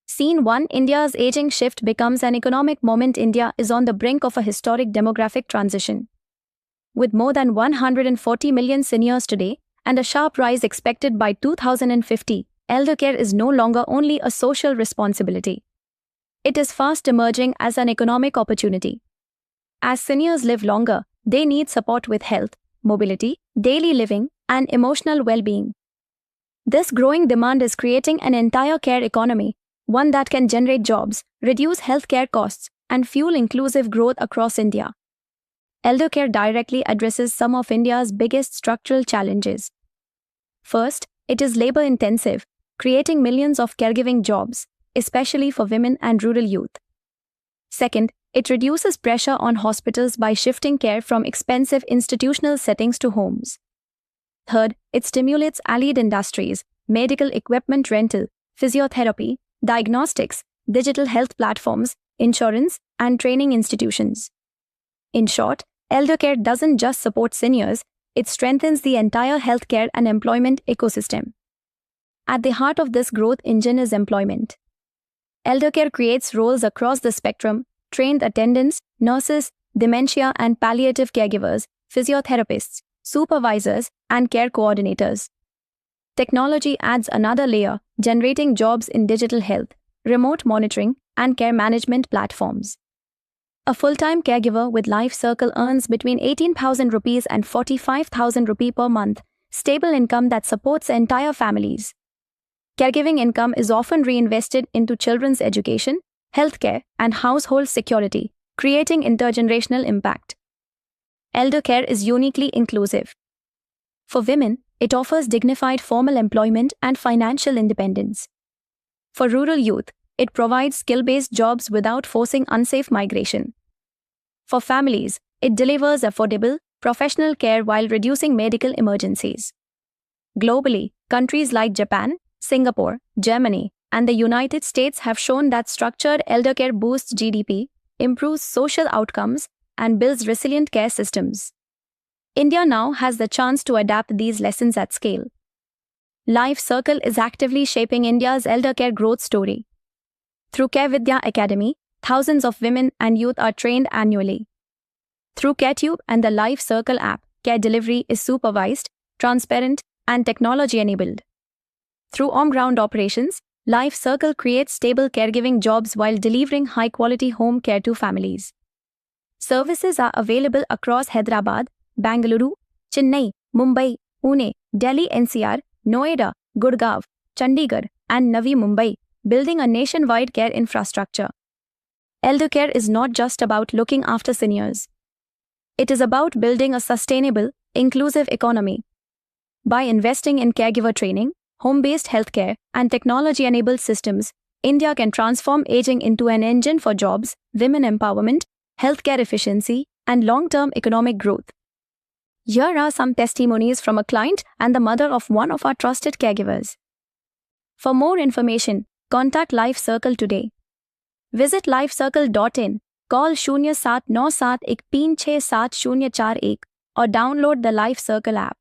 Scene 1. India's aging shift becomes an economic moment. India is on the brink of a historic demographic transition. With more than 140 million seniors today, and a sharp rise expected by 2050, elder care is no longer only a social responsibility. It is fast emerging as an economic opportunity. As seniors live longer, they need support with health, mobility, daily living, and emotional well-being. This growing demand is creating an entire care economy, one that can generate jobs, reduce healthcare costs, and fuel inclusive growth across India. Elder care directly addresses some of India's biggest structural challenges. First, it is labor-intensive, creating millions of caregiving jobs, especially for women and rural youth. Second, it reduces pressure on hospitals by shifting care from expensive institutional settings to homes. Third, it stimulates allied industries, medical equipment rental, physiotherapy, diagnostics, digital health platforms, insurance, and training institutions. In short, elder care doesn't just support seniors, it strengthens the entire healthcare and employment ecosystem. At the heart of this growth engine is employment. Elder care creates roles across the spectrum: trained attendants, nurses, dementia and palliative caregivers, physiotherapists, supervisors, and care coordinators. Technology adds another layer, generating jobs in digital health, remote monitoring, and care management platforms. A full-time caregiver with Life Circle earns between 18,000 rupees and 45,000 rupees per month, stable income that supports entire families. Caregiving income is often reinvested into children's education, healthcare, and household security, creating intergenerational impact. Elder care is uniquely inclusive. For women, it offers dignified formal employment and financial independence. For rural youth, it provides skill-based jobs without forcing unsafe migration. For families, it delivers affordable, professional care while reducing medical emergencies. Globally, countries like Japan, Singapore, Germany, and the United States have shown that structured elder care boosts GDP, improves social outcomes, and builds resilient care systems. India now has the chance to adapt these lessons at scale. Life Circle is actively shaping India's elder care growth story. Through Care Vidya Academy, thousands of women and youth are trained annually. Through CareTube and the Life Circle app, care delivery is supervised, transparent, and technology-enabled. Through on-ground operations, Life Circle creates stable caregiving jobs while delivering high-quality home care to families. Services are available across Hyderabad, Bangalore, Chennai, Mumbai, Pune, Delhi NCR, Noida, Gurgaon, Chandigarh, and Navi Mumbai, building a nationwide care infrastructure. Elder care is not just about looking after seniors. It is about building a sustainable, inclusive economy. By investing in caregiver training, home-based healthcare, and technology-enabled systems, India can transform aging into an engine for jobs, women empowerment, healthcare efficiency, and long-term economic growth. Here are some testimonies from a client and the mother of one of our trusted caregivers. For more information, contact Life Circle today. Visit lifecircle.in, call 0797136741 or download the Life Circle app.